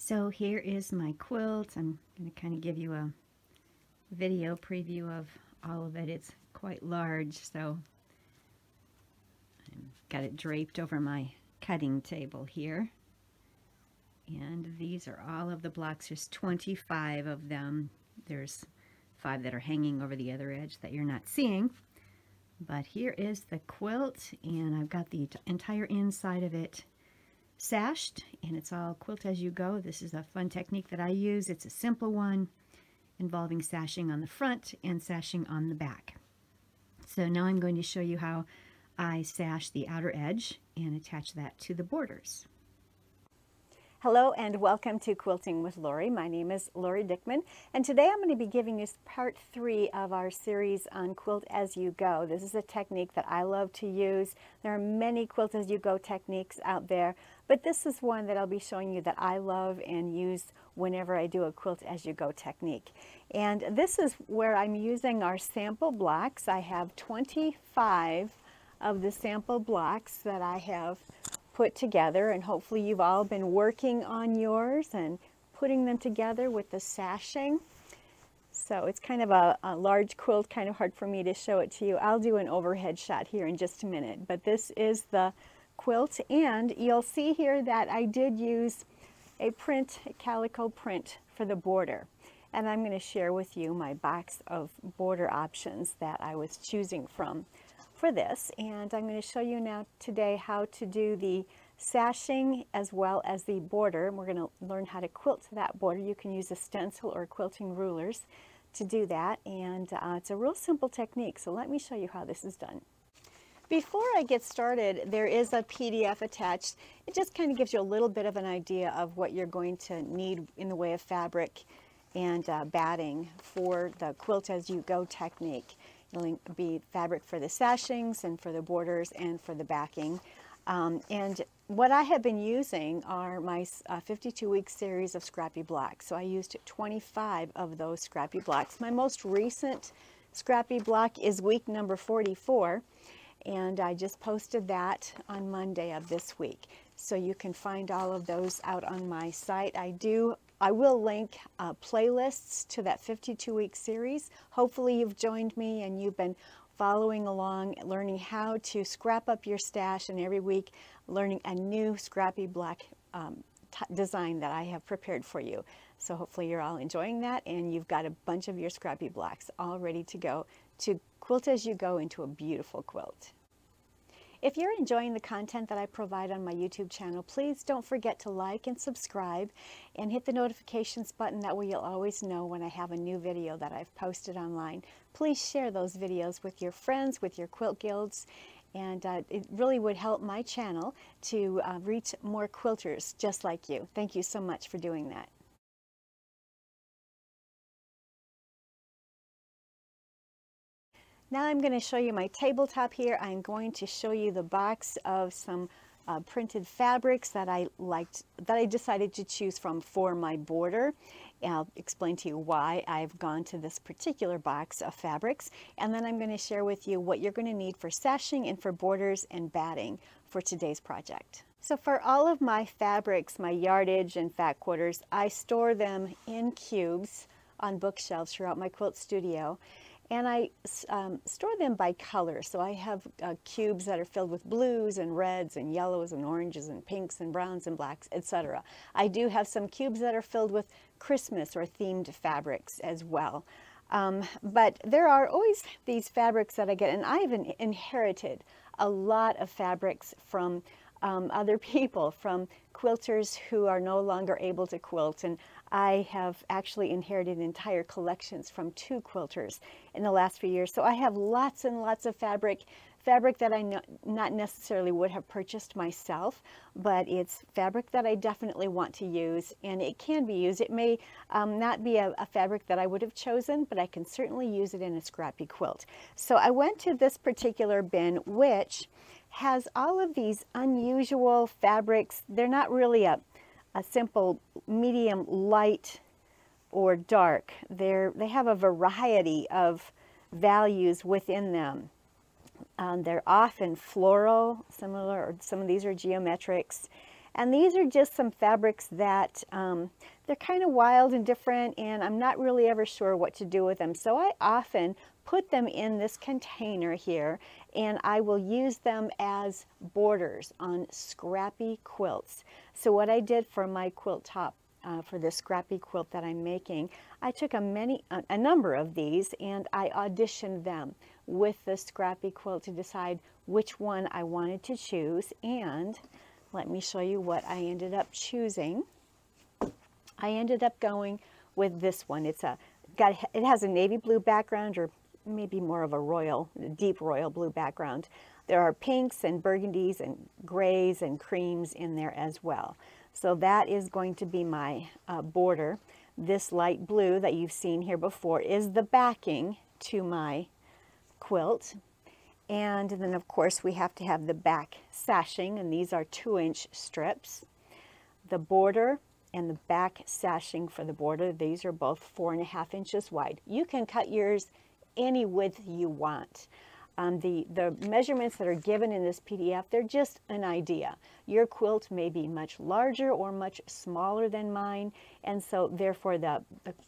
So here is my quilt. I'm going to kind of give you a video preview of all of it. It's quite large, so I've got it draped over my cutting table here. And these are all of the blocks. There's 25 of them. There's 5 that are hanging over the other edge that you're not seeing. But here is the quilt, and I've got the entire inside of it sashed, and it's all Quilt-As-You-Go. This is a fun technique that I use. It's a simple one involving sashing on the front and sashing on the back. So now I'm going to show you how I sash the outer edge and attach that to the borders. Hello and welcome to Quilting with Lori. My name is Lori Dickman, and today I'm going to be giving you part 3 of our series on Quilt-As-You-Go. This is a technique that I love to use. There are many Quilt-As-You-Go techniques out there, but this is one that I'll be showing you that I love and use whenever I do a Quilt-As-You-Go technique. And this is where I'm using our sample blocks. I have 25 of the sample blocks that I have put together, and hopefully you've all been working on yours and putting them together with the sashing. So it's kind of a large quilt, kind of hard for me to show it to you. I'll do an overhead shot here in just a minute, but this is the quilt, and you'll see here that I did use a calico print for the border, and I'm going to share with you my box of border options that I was choosing from for this. And I'm going to show you now today how to do the sashing as well as the border. We're going to learn how to quilt that border. You can use a stencil or quilting rulers to do that, and it's a real simple technique, so let me show you how this is done. Before I get started, there is a PDF attached. It just kind of gives you a little bit of an idea of what you're going to need in the way of fabric and batting for the Quilt-As-You-Go technique. It'll be fabric for the sashings and for the borders and for the backing. And what I have been using are my 52-week series of Scrappy Blocks. So I used 25 of those Scrappy Blocks. My most recent Scrappy Block is week number 44, and I just posted that on Monday of this week. So you can find all of those out on my site. I will link playlists to that 52-week series. Hopefully you've joined me and you've been following along, learning how to scrap up your stash, and every week learning a new Scrappy Block design that I have prepared for you. So hopefully you're all enjoying that, and you've got a bunch of your Scrappy Blocks all ready to go to quilt as you go into a beautiful quilt. If you're enjoying the content that I provide on my YouTube channel, please don't forget to like and subscribe and hit the notifications button. That way you'll always know when I have a new video that I've posted online. Please share those videos with your friends, with your quilt guilds, and it really would help my channel to reach more quilters just like you. Thank you so much for doing that. Now I'm going to show you my tabletop here. I'm going to show you the box of some printed fabrics that I decided to choose from for my border. And I'll explain to you why I've gone to this particular box of fabrics. And then I'm going to share with you what you're going to need for sashing and for borders and batting for today's project. So for all of my fabrics, my yardage and fat quarters, I store them in cubes on bookshelves throughout my quilt studio. And I store them by color. So I have cubes that are filled with blues and reds and yellows and oranges and pinks and browns and blacks, etc. I do have some cubes that are filled with Christmas or themed fabrics as well. But there are always these fabrics that I get, and I've inherited a lot of fabrics from other people, from quilters who are no longer able to quilt, and I have actually inherited entire collections from 2 quilters in the last few years. So I have lots and lots of fabric that I not necessarily would have purchased myself, but it's fabric that I definitely want to use, and it can be used. It may not be a fabric that I would have chosen, but I can certainly use it in a scrappy quilt. So I went to this particular bin, which has all of these unusual fabrics. They're not really a simple medium light or dark. They have a variety of values within them. They're often floral, similar, or some of these are geometrics. And these are just some fabrics that they're kind of wild and different, and I'm not really ever sure what to do with them. So I often put them in this container here, and I will use them as borders on scrappy quilts. So what I did for my quilt top, for this scrappy quilt that I'm making, I took a number of these and I auditioned them with the scrappy quilt to decide which one I wanted to choose. And let me show you what I ended up choosing. I ended up going with this one. It has a navy blue background, or maybe more of a deep royal blue background. There are pinks and burgundies and grays and creams in there as well. So that is going to be my border. This light blue that you've seen here before is the backing to my quilt. And then of course we have to have the back sashing, and these are 2-inch strips. The border and the back sashing for the border, these are both 4.5 inches wide. You can cut yours any width you want. The measurements that are given in this PDF, they're just an idea. Your quilt may be much larger or much smaller than mine, and so therefore the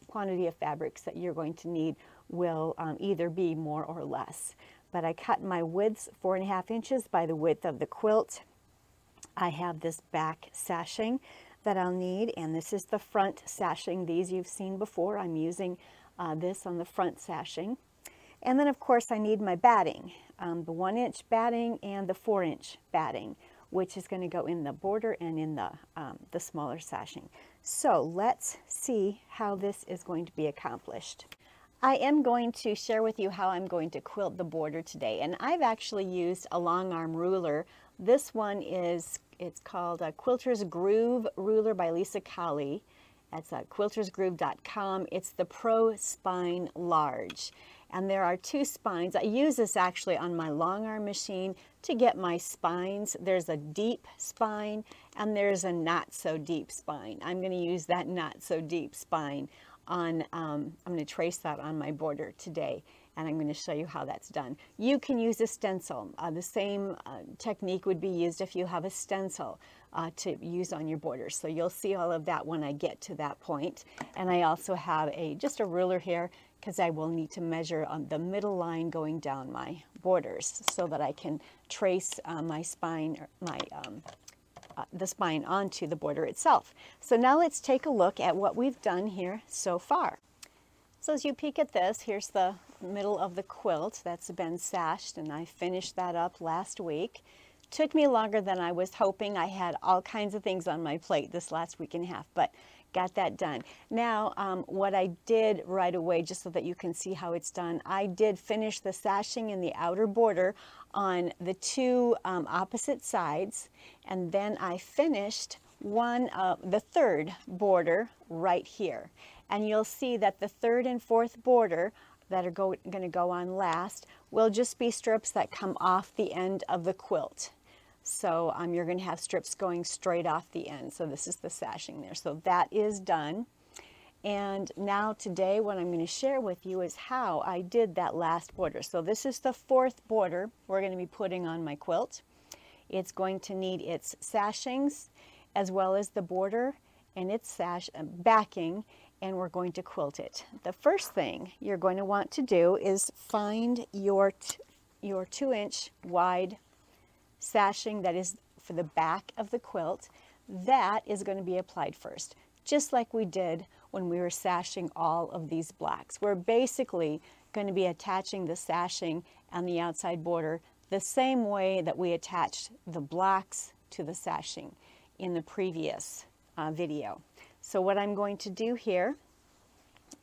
quantity of fabrics that you're going to need will either be more or less. But I cut my widths 4.5 inches by the width of the quilt. I have this back sashing that I'll need, and this is the front sashing. These you've seen before. I'm using this on the front sashing. And then of course I need my batting, the 1-inch batting and the 4-inch batting, which is going to go in the border and in the smaller sashing. So let's see how this is going to be accomplished. I am going to share with you how I'm going to quilt the border today, and I've actually used a long arm ruler. This one it's called a Quilter's Groove ruler by Lisa Colley. That's at quiltersgroove.com. It's the Pro Spine Large. And there are 2 spines. I use this actually on my long arm machine to get my spines. There's a deep spine and there's a not so deep spine. I'm going to use that not so deep spine on, I'm going to trace that on my border today, and I'm going to show you how that's done. You can use a stencil. The same technique would be used if you have a stencil to use on your borders. So you'll see all of that when I get to that point. And I also have just a ruler here, because I will need to measure on the middle line going down my borders so that I can trace my spine, the spine onto the border itself. So now let's take a look at what we've done here so far. So as you peek at this, here's the middle of the quilt that's been sashed, and I finished that up last week. Took me longer than I was hoping. I had all kinds of things on my plate this last week and a half, but got that done. Now, what I did right away, just so that you can see how it's done, I did finish the sashing in the outer border on the 2 opposite sides, and then I finished the 3rd border right here. And you'll see that the 3rd and 4th border that are going to go on last will just be strips that come off the end of the quilt. So you're going to have strips going straight off the end. So this is the sashing there. So that is done. And now today what I'm going to share with you is how I did that last border. So this is the 4th border we're going to be putting on my quilt. It's going to need its sashings as well as the border and its backing, and we're going to quilt it. The first thing you're going to want to do is find your 2-inch wide sashing that is for the back of the quilt. That is going to be applied first, just like we did when we were sashing all of these blocks. We're basically going to be attaching the sashing and the outside border the same way that we attached the blocks to the sashing in the previous video. So what I'm going to do here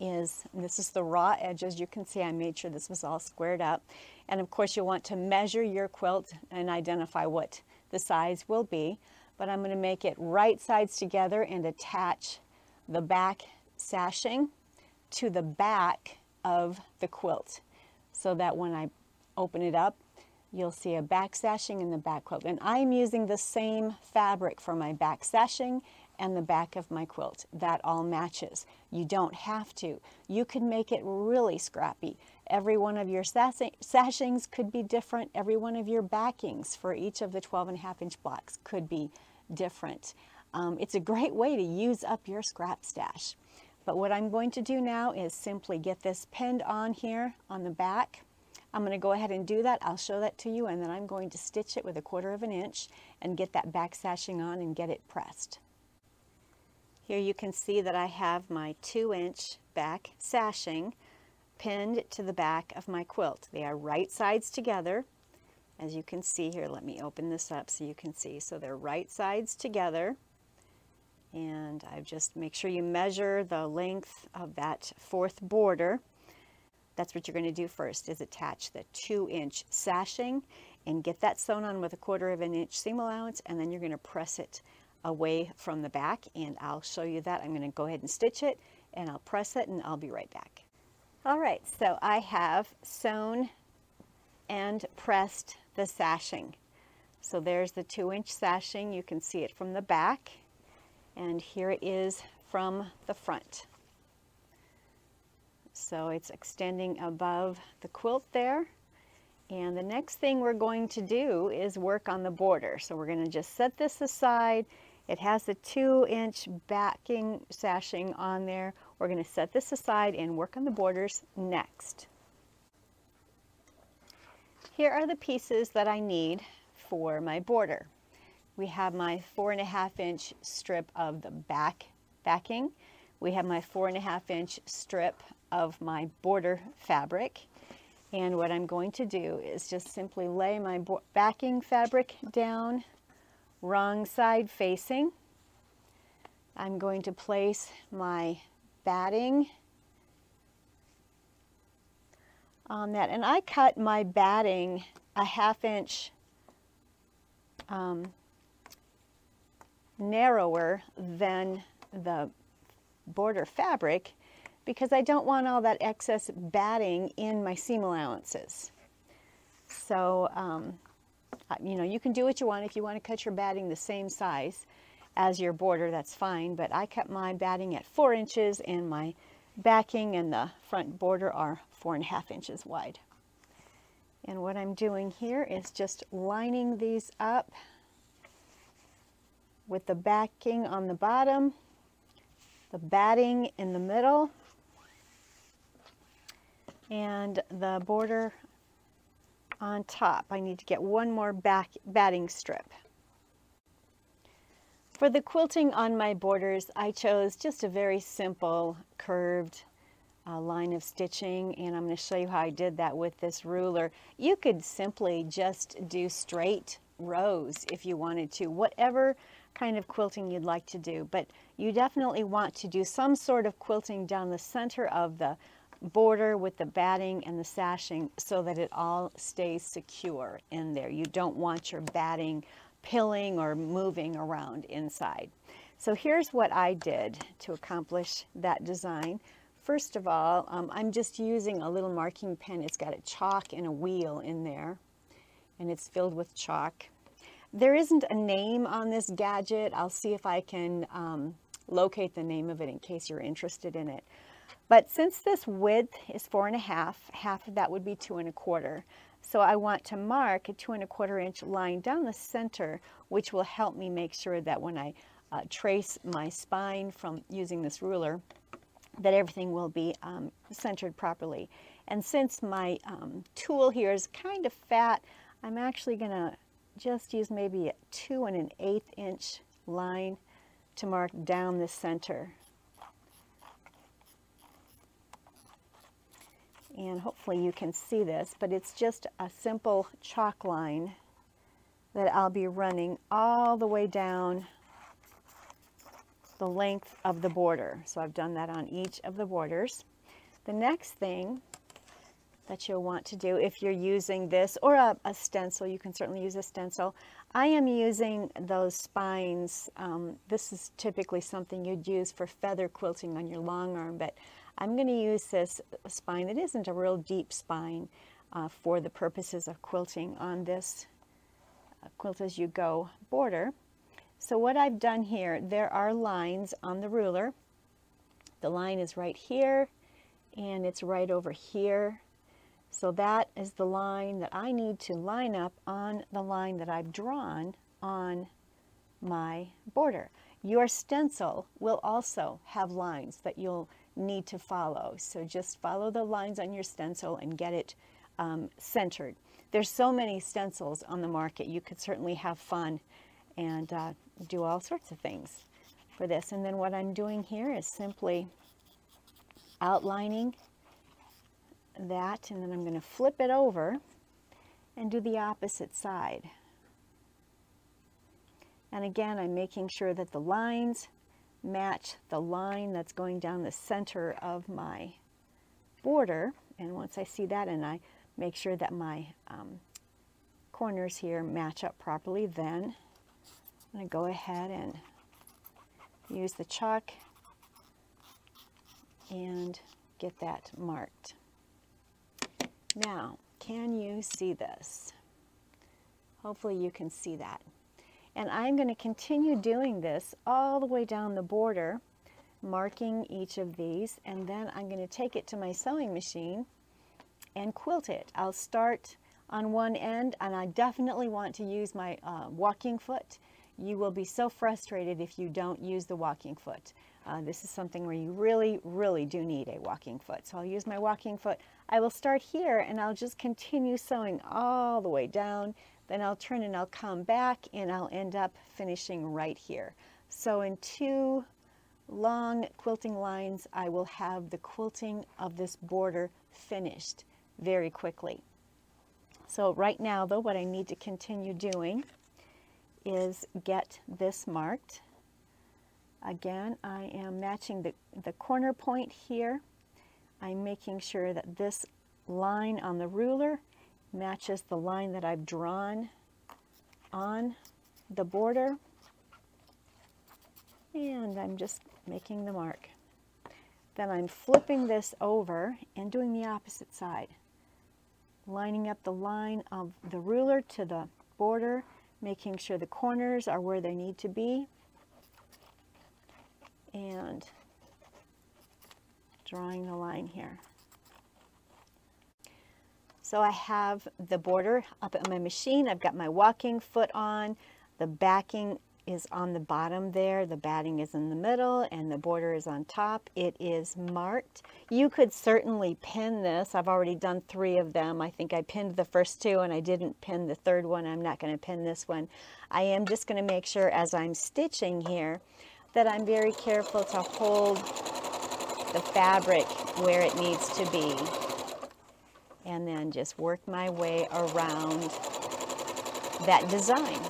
is, this is the raw edges. You can see I made sure this was all squared up. And of course you'll want to measure your quilt and identify what the size will be. But I'm going to make it right sides together and attach the back sashing to the back of the quilt, so that when I open it up, you'll see a back sashing in the back quilt. And I'm using the same fabric for my back sashing and the back of my quilt. That all matches. You don't have to. You can make it really scrappy. Every one of your sashings could be different. Every one of your backings for each of the 12.5-inch blocks could be different. It's a great way to use up your scrap stash. But what I'm going to do now is simply get this pinned on here on the back. I'm going to go ahead and do that. I'll show that to you, and then I'm going to stitch it with 1/4 of an inch and get that back sashing on and get it pressed. Here you can see that I have my 2-inch back sashing pinned to the back of my quilt. They are right sides together. As you can see here, let me open this up so you can see. So they're right sides together. And I just make sure you measure the length of that 4th border. That's what you're going to do first, is attach the 2-inch sashing and get that sewn on with 1/4 of an inch seam allowance, and then you're going to press it away from the back, and I'll show you that. I'm going to go ahead and stitch it, and I'll press it, and I'll be right back. All right, so I have sewn and pressed the sashing. So there's the 2-inch sashing. You can see it from the back. And here it is from the front. So it's extending above the quilt there. And the next thing we're going to do is work on the border. So we're going to just set this aside. It has the 2-inch backing sashing on there. We're going to set this aside and work on the borders next. Here are the pieces that I need for my border. We have my 4.5-inch strip of the backing. We have my 4.5-inch strip of my border fabric. And what I'm going to do is just simply lay my backing fabric down, wrong side facing. I'm going to place my batting on that. And I cut my batting a 1/2 inch narrower than the border fabric because I don't want all that excess batting in my seam allowances. So, you know, you can do what you want. If you want to cut your batting the same size as your border, that's fine, but I cut my batting at 4 inches and my backing and the front border are 4.5 inches wide. And what I'm doing here is just lining these up with the backing on the bottom, the batting in the middle, and the border on top. I need to get one more batting strip. For the quilting on my borders, I chose just a very simple curved line of stitching, and I'm going to show you how I did that with this ruler. You could simply just do straight rows if you wanted to, whatever kind of quilting you'd like to do, but you definitely want to do some sort of quilting down the center of the border with the batting and the sashing so that it all stays secure in there. You don't want your batting pilling or moving around inside. So here's what I did to accomplish that design. First of all, I'm just using a little marking pen. It's got a chalk and a wheel in there, and it's filled with chalk. There isn't a name on this gadget. I'll see if I can locate the name of it in case you're interested in it. But since this width is 4.5, half of that would be 2 1/4. So I want to mark a 2 1/4 inch line down the center, which will help me make sure that when I trace my spine from using this ruler, that everything will be centered properly. And since my tool here is kind of fat, I'm actually going to just use maybe a 2 1/8 inch line to mark down the center. And hopefully you can see this, but it's just a simple chalk line that I'll be running all the way down the length of the border. So I've done that on each of the borders. The next thing that you'll want to do if you're using this or a stencil, you can certainly use a stencil. I am using those spines. This is typically something you'd use for feather quilting on your long arm, but I'm going to use this spine that isn't a real deep spine for the purposes of quilting on this Quilt-As-You-Go border. So what I've done here, there are lines on the ruler. The line is right here and it's right over here. So that is the line that I need to line up on the line that I've drawn on my border. Your stencil will also have lines that you'll need to follow. So just follow the lines on your stencil and get it centered. There's so many stencils on the market. You could certainly have fun and do all sorts of things for this. And then what I'm doing here is simply outlining that, and then I'm going to flip it over and do the opposite side. And again, I'm making sure that the lines match the line that's going down the center of my border. And once I see that and I make sure that my corners here match up properly, then I'm going to go ahead and use the chalk and get that marked. Now, can you see this? Hopefully you can see that. And I'm going to continue doing this all the way down the border, marking each of these, and then I'm going to take it to my sewing machine and quilt it. I'll start on one end, and I definitely want to use my walking foot. You will be so frustrated if you don't use the walking foot. This is something where you really, really do need a walking foot. So I'll use my walking foot. I will start here, and I'll just continue sewing all the way down. Then I'll turn and I'll come back, and I'll end up finishing right here. So in 2 long quilting lines, I will have the quilting of this border finished very quickly. So right now, though, what I need to continue doing is get this marked. Again, I am matching the corner point here. I'm making sure that this line on the ruler matches the line that I've drawn on the border. And I'm just making the mark. Then I'm flipping this over and doing the opposite side. Lining up the line of the ruler to the border, making sure the corners are where they need to be, and drawing the line here. So I have the border up at my machine. I've got my walking foot on. The backing is on the bottom there. The batting is in the middle, and the border is on top. It is marked. You could certainly pin this. I've already done 3 of them. I think I pinned the first 2, and I didn't pin the 3rd one. I'm not going to pin this one. I am just going to make sure as I'm stitching here that I'm very careful to hold the fabric where it needs to be, and then just work my way around that design.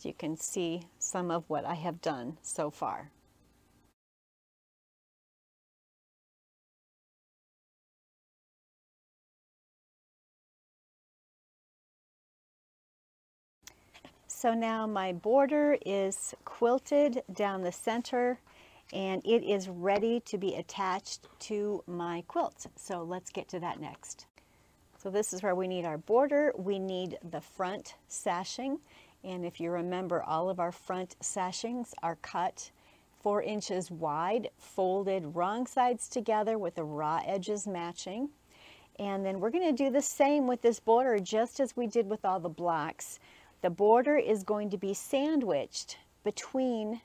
You can see some of what I have done so far. So now my border is quilted down the center, and it is ready to be attached to my quilt. So let's get to that next. So this is where we need our border. We need the front sashing. And if you remember, all of our front sashings are cut 4 inches wide, folded wrong sides together with the raw edges matching. And then we're going to do the same with this border, just as we did with all the blocks. The border is going to be sandwiched between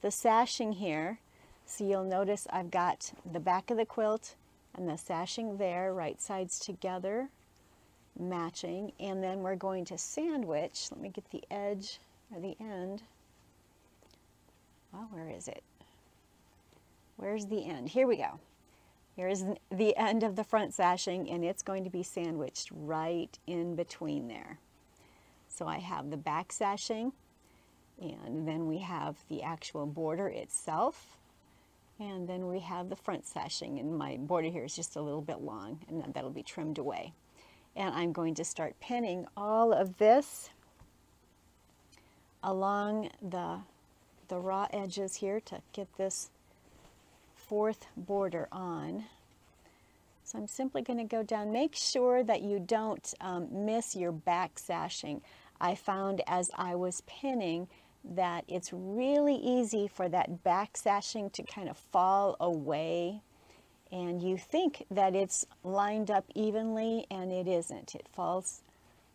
the sashing here. So you'll notice I've got the back of the quilt and the sashing there, right sides together, matching, and then we're going to sandwich. Let me get the edge or the end. Well, where is it? Where's the end? Here we go. Here's the end of the front sashing, and it's going to be sandwiched right in between there. So I have the back sashing, and then we have the actual border itself, and then we have the front sashing, and my border here is just a little bit long, and then that'll be trimmed away. And I'm going to start pinning all of this along the raw edges here to get this 4th border on. So I'm simply going to go down. Make sure that you don't miss your back sashing. I found as I was pinning that it's really easy for that back sashing to kind of fall away, and you think that it's lined up evenly and it isn't. It falls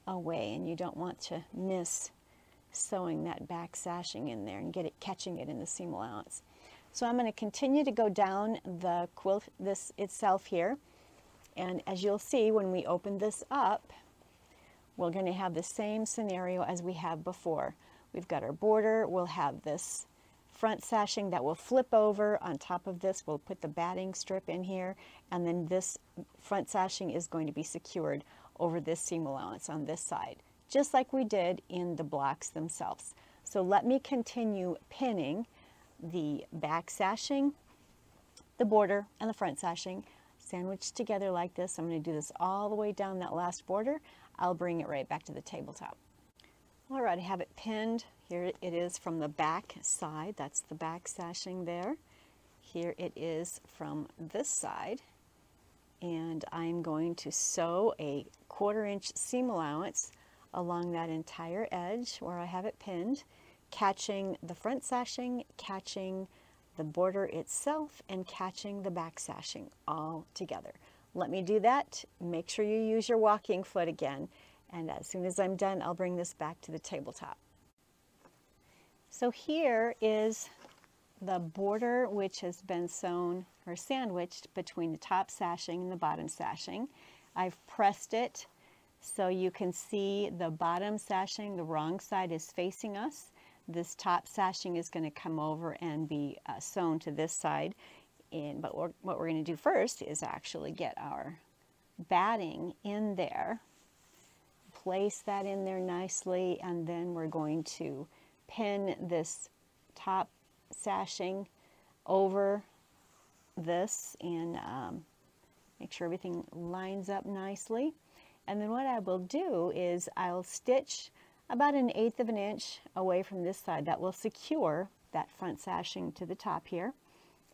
away, and you don't want to miss sewing that back sashing in there and catching it in the seam allowance. So I'm going to continue to go down the quilt this itself here, and as you'll see when we open this up, we're going to have the same scenario as we have before. We've got our border, we'll have this front sashing that will flip over. On top of this, we'll put the batting strip in here, and then this front sashing is going to be secured over this seam allowance on this side, just like we did in the blocks themselves. So let me continue pinning the back sashing, the border, and the front sashing sandwiched together like this. I'm going to do this all the way down that last border. I'll bring it right back to the tabletop. All right, I have it pinned. Here it is from the back side. That's the back sashing there. Here it is from this side. And I'm going to sew a 1/4 inch seam allowance along that entire edge where I have it pinned, catching the front sashing, catching the border itself, and catching the back sashing all together. Let me do that. Make sure you use your walking foot again. And as soon as I'm done, I'll bring this back to the tabletop. So here is the border, which has been sewn or sandwiched between the top sashing and the bottom sashing. I've pressed it so you can see the bottom sashing, the wrong side is facing us. This top sashing is going to come over and be sewn to this side. But what we're going to do first is actually get our batting in there, place that in there nicely, and then we're going to pin this top sashing over this and make sure everything lines up nicely. And then what I will do is I'll stitch about 1/8 of an inch away from this side. That will secure that front sashing to the top here.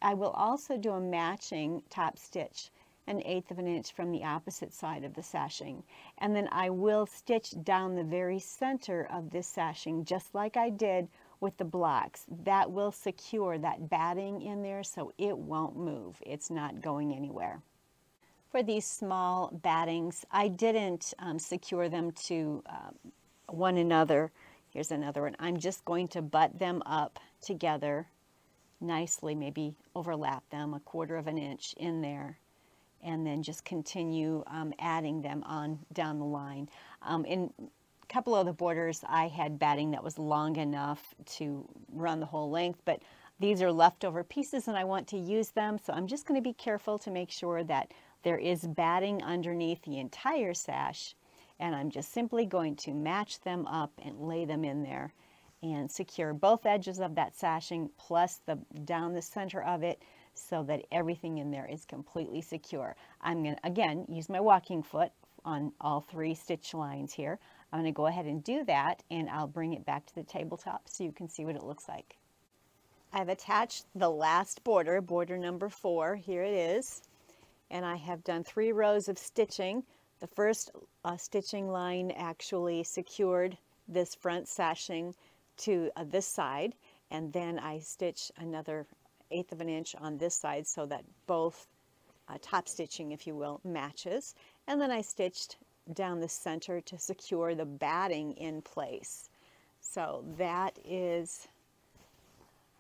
I will also do a matching top stitch 1/8 of an inch from the opposite side of the sashing. And then I will stitch down the very center of this sashing just like I did with the blocks. That will secure that batting in there so it won't move. It's not going anywhere. For these small battings, I didn't secure them to one another. Here's another one. I'm just going to butt them up together nicely, maybe overlap them 1/4 of an inch in there, and then just continue adding them on down the line. In a couple of the borders, I had batting that was long enough to run the whole length, but these are leftover pieces and I want to use them, so I'm just going to be careful to make sure that there is batting underneath the entire sash, and I'm just simply going to match them up and lay them in there and secure both edges of that sashing plus down the center of it so that everything in there is completely secure. I'm going to, again, use my walking foot on all 3 stitch lines here. I'm going to go ahead and do that, and I'll bring it back to the tabletop so you can see what it looks like. I've attached the last border, border number 4. Here it is. And I have done 3 rows of stitching. The first stitching line actually secured this front sashing to this side, and then I stitch another 1/8 of an inch on this side so that both top stitching, if you will, matches. And then I stitched down the center to secure the batting in place. So that is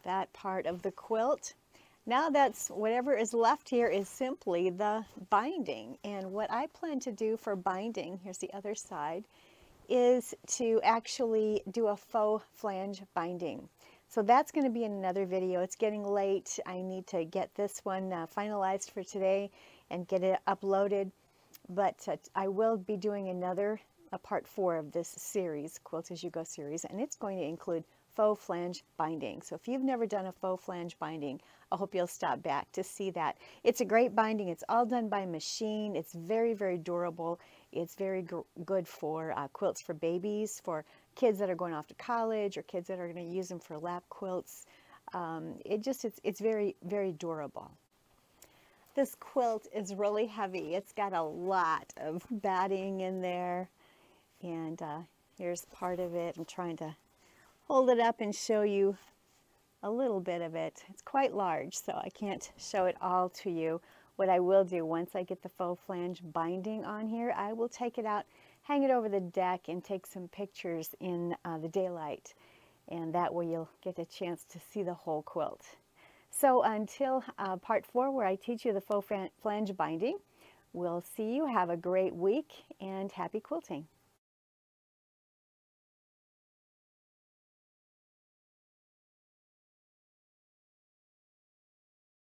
that part of the quilt. Now that's whatever is left here is simply the binding. And what I plan to do for binding, here's the other side, is to actually do a faux flange binding. So that's going to be in another video. It's getting late. I need to get this one finalized for today and get it uploaded. But I will be doing another part 4 of this series, Quilt-As-You-Go series, and it's going to include faux flange binding. So if you've never done a faux flange binding, I hope you'll stop back to see that. It's a great binding. It's all done by machine. It's very, very durable. It's very good for quilts for babies, for kids that are going off to college, or kids that are going to use them for lap quilts. It's very, very durable. This quilt is really heavy. It's got a lot of batting in there, and here's part of it. I'm trying to hold it up and show you a little bit of it. It's quite large, so I can't show it all to you. What I will do, once I get the faux flange binding on here, I will take it out, hang it over the deck, and take some pictures in the daylight. And that way you'll get a chance to see the whole quilt. So until part 4, where I teach you the faux flange binding, we'll see you. Have a great week and happy quilting.